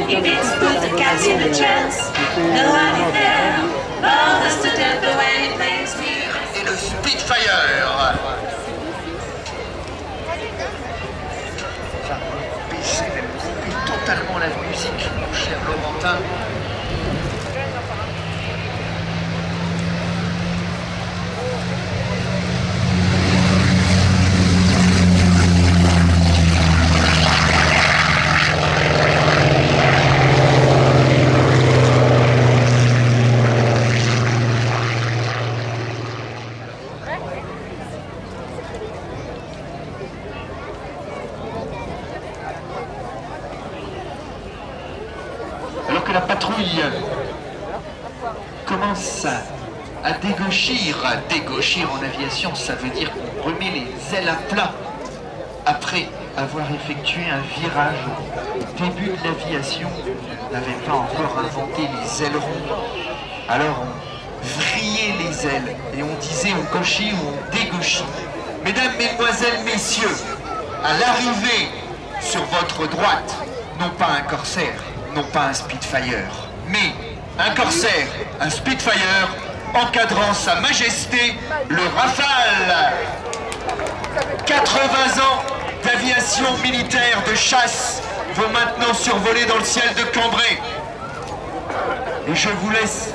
He beats put the cats in a trance. Nobody there, all the students the way he plays music. Et le Spitfire. Baisser, même couper totalement la musique, mon cher Laurentin. Alors que la patrouille commence à dégauchir. Dégauchir en aviation, ça veut dire qu'on remet les ailes à plat après avoir effectué un virage. Au début de l'aviation, on n'avait pas encore inventé les ailerons. Alors on vrillait les ailes et on disait on gauchit ou on dégauchit. Mesdames, mesdemoiselles, messieurs, à l'arrivée sur votre droite, non pas un Corsair, non pas un Spitfire, mais un Corsair, un Spitfire, encadrant sa majesté, le Rafale. 80 ans d'aviation militaire de chasse vont maintenant survoler dans le ciel de Cambrai. Et je vous laisse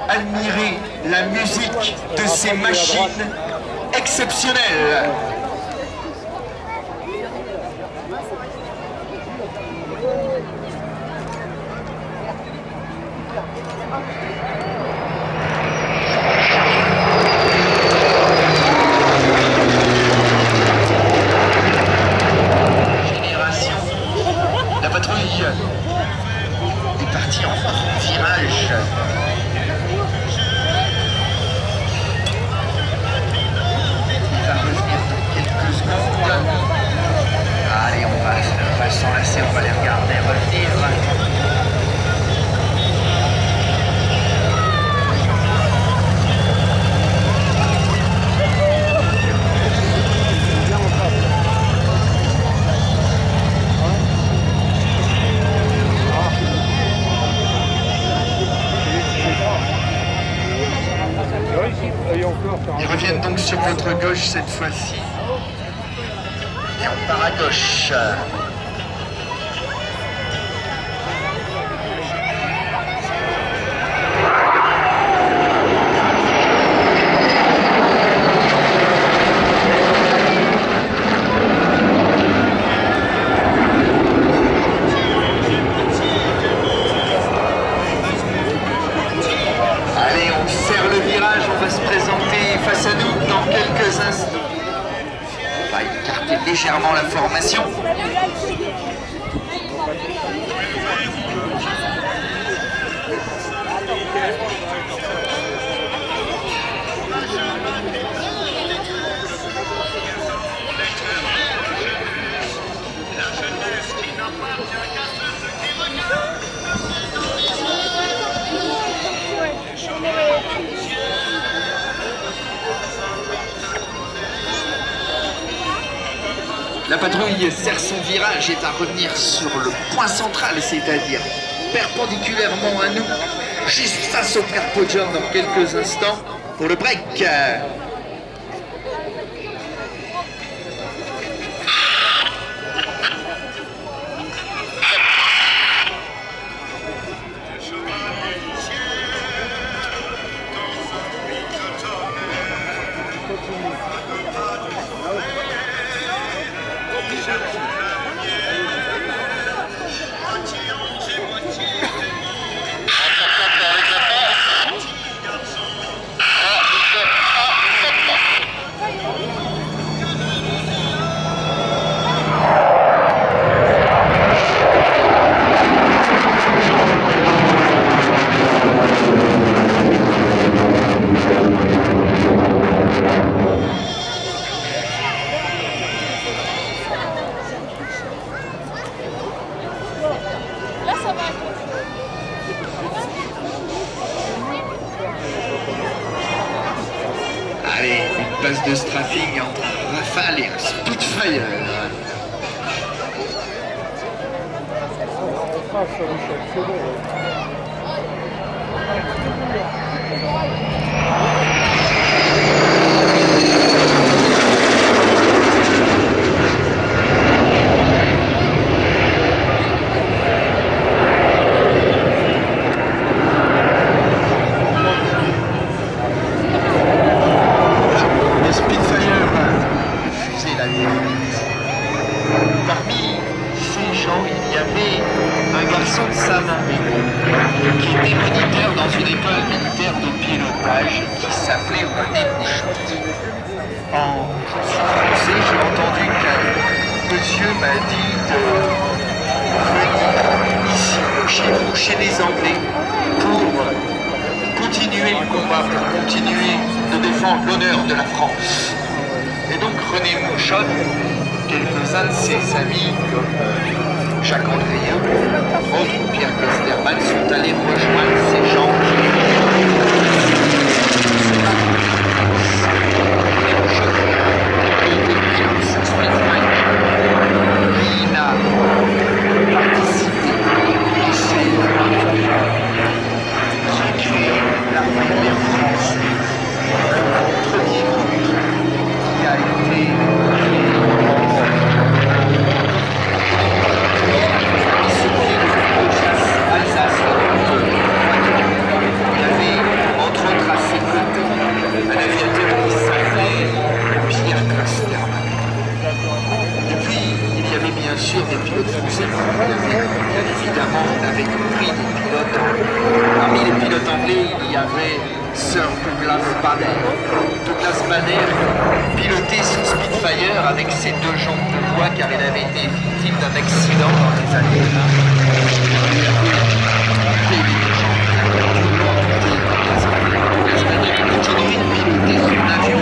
admirer la musique de ces machines exceptionnelles. Est parti en virage. Il va revenir dans quelques secondes. Allez, on va s'enlacer, on va les regarder revenir. Ils reviennent donc sur votre gauche cette fois-ci. Et on part à gauche. Allez, on serre le virage, on va se présenter face à nous dans quelques instants. On va écarter légèrement la formation. La patrouille serre son virage et est à revenir sur le point central, c'est-à-dire perpendiculairement à nous, juste face au frère Podger dans quelques instants pour le break. Allez, une passe de strafing entre un Rafale et un Spitfire. face, Michel, c'est bon. Les Spitfire fusaient la nuit. Parmi ces gens, il y avait un garçon de Saint-Mandé qui était moniteur dans une école militaire de pilotage qui s'appelait René Mouchotte. En français, j'ai entendu qu'un monsieur m'a dit de venir ici, chez vous, chez les Anglais, pour continuer le combat, pour continuer de défendre l'honneur de la France. Et donc René Mouchotte, quelques-uns de ses amis, comme Jacques Andréen, autres Pierre Clostermann, sont allés rejoindre ces gens qui René Mouchotte était pilote Spitfire. Il a participé à ces qui a créé l'armée de l'air française, le premier groupe qui a été créé des pilotes français. Il y avait, bien évidemment, vous l'avez compris, des pilotes. Parmi les pilotes anglais, il y avait Sir Douglas Bader. Douglas Bader pilotait son Spitfire avec ses deux jambes de bois car il avait été victime d'un accident dans les années 20. Il avait coupé les deux jambes. Douglas Bader continuait de piloter son avion.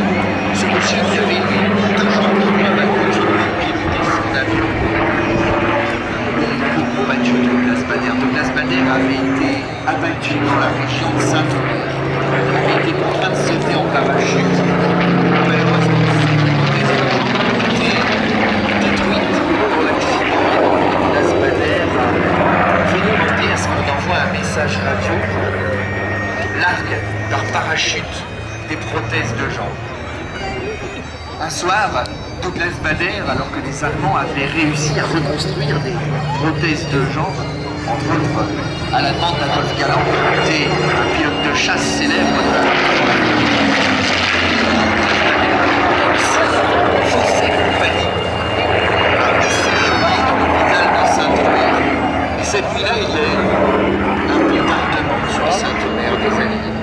Ce monsieur qui avait deux jambes de bois va continuer de piloter son avion. Combattu Douglas Bader. Douglas Bader avait été abattu dans la région de Saint-Omer. Il avait été contraint de sauter en parachute. Malheureusement, ses hypothèses de jambes ont été détruites pour l'accident. Douglas Bader a fait demander à ce qu'on envoie un message radio pour largue par parachute des prothèses de jambes. Un soir, Douglas Bader, alors que les Allemands avaient réussi à reconstruire des prothèses de jambes, entre autres à la demande d'Adolphe Galland, qui était un pilote de chasse célèbre de la Fossé compagnie, a séjourné dans l'hôpital de Saint-Omer. Et cette nuit-là, il y a eu un bombardement sur Saint-Omer des Alliés.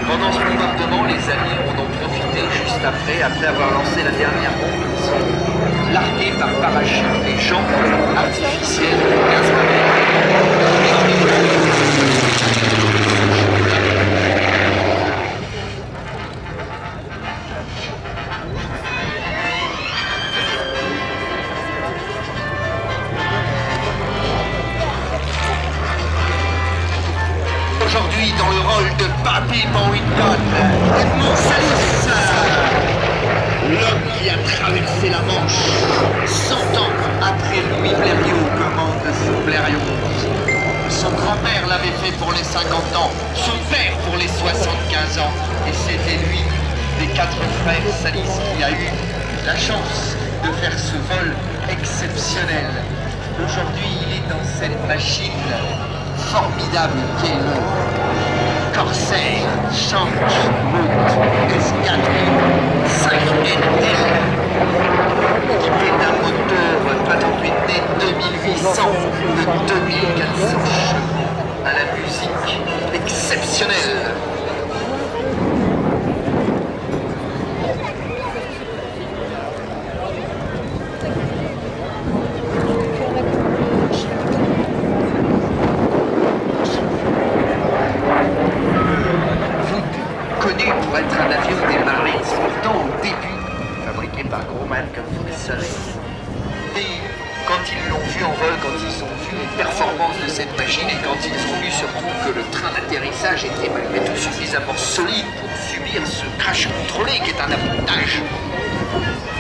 Pendant ce bombardement, les Alliés en ont profité juste après avoir lancé la dernière bombe. Ils ont largué par parachute les jambes artificielles de gaz Aujourd'hui, dans le rôle de Papy Boyington, Edmond Salis, l'homme qui a traversé la Manche 100 ans après Louis Blériot aux commandes de son Blériot. Son grand-père l'avait fait pour les 50 ans, son père pour les 75 ans, et c'était lui, des 4 frères Salis, qui a eu la chance de faire ce vol exceptionnel. Aujourd'hui, il est dans cette machine formidable qu'est le Corsair Change Route Escadrille 5NL, équipé d'un moteur Patent Whitney 2800 de 2400 chevaux à la musique exceptionnelle. Pour être un avion des Marines, pourtant au début, fabriqué par Grumman, comme vous le savez. Et quand ils l'ont vu en vol, quand ils ont vu les performances de cette machine et quand ils ont vu surtout que le train d'atterrissage était malgré tout suffisamment solide pour subir ce crash contrôlé qui est un avantage,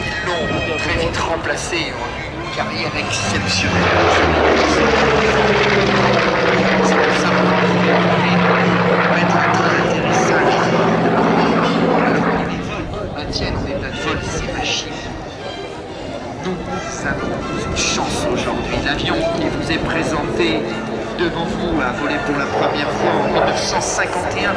ils l'ont très vite remplacé en carrière exceptionnelle. C'est pour ça qu'on va mettre un train d'atterrissage alors que les vols maintiennent en état de vol ces machines. Nous avons une chance aujourd'hui. L'avion qui vous est présenté devant vous a volé pour la première fois en 1951.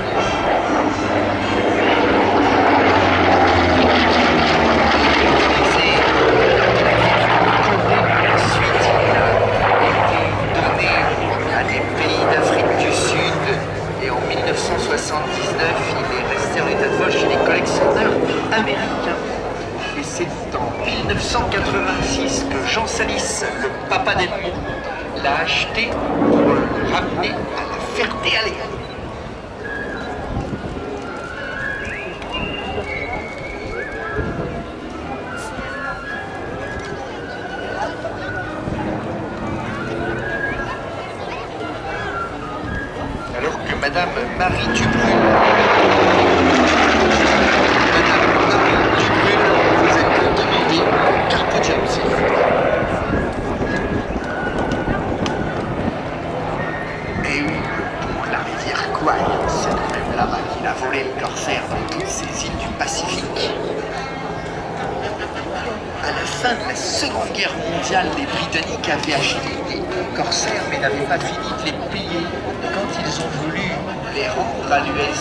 Et en 1979, il est resté en état de vol chez les collectionneurs américains. Et c'est en 1986 que Jean Salis, le papa d'Edmond, l'a acheté pour le ramener à la Ferté-Alais. Alors que Madame Marie Dubrul, vous êtes demandé carte job, s'il vous plaît. Et oui, pour la rivière Kwai, c'est quand même là-bas qu'il a volé le corsaire dans toutes ces îles du Pacifique. À la fin de la Seconde Guerre mondiale, les Britanniques avaient acheté des corsaires mais n'avaient pas fini de les payer. Quand ils ont voulu les rendre à l'US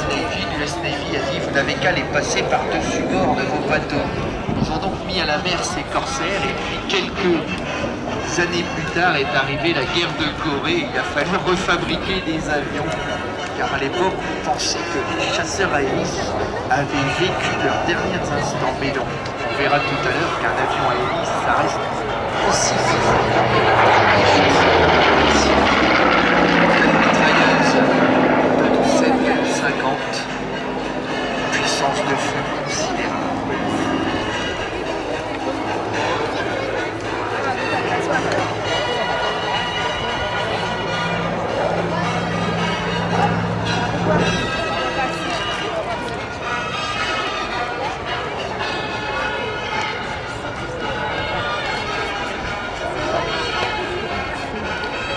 Navy a dit vous n'avez qu'à les passer par-dessus bord de vos bateaux. Ils ont donc mis à la mer ces corsaires et puis quelques années plus tard est arrivée la guerre de Corée. Il a fallu refabriquer des avions car à l'époque on pensait que les chasseurs à hélice avaient vécu leurs derniers instants. Mais non, on verra tout à l'heure qu'un avion à hélice ça reste aussi faisable. Puissance de feu considérable.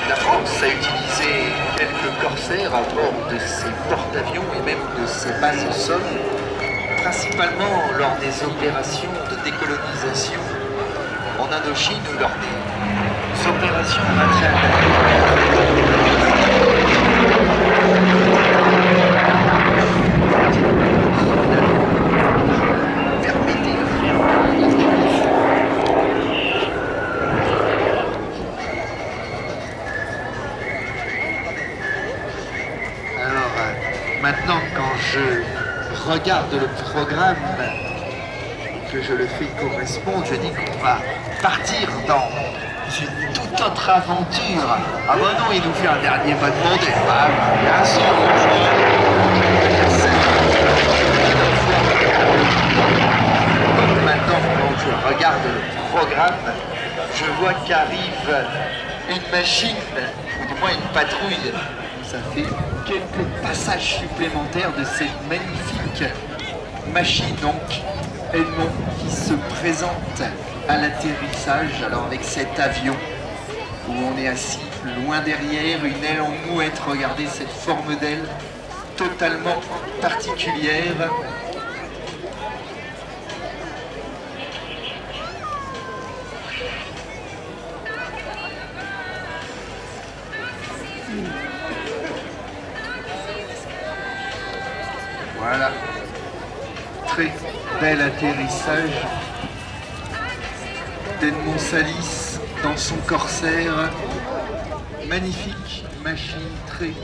La France a utilisé quelques corsaires à bord de ses porte-avions et même de ses bases au sol, principalement lors des opérations de décolonisation en Indochine ou lors des opérations maintenant, quand je regarde le programme et que je le fais correspondre, je dis qu'on va partir dans une toute autre aventure. Ah ben non, il nous fait un dernier pas demandé. Ah, bien sûr. Donc maintenant, quand je regarde le programme, je vois qu'arrive une machine, ou du moins une patrouille. Ça fait quelques passages supplémentaires de cette magnifique machine, donc Edmond, qui se présente à l'atterrissage, alors avec cet avion où on est assis loin derrière, une aile en mouette, regardez cette forme d'aile totalement particulière. Voilà, très bel atterrissage d'Edmond Salis dans son corsaire. Magnifique machine, très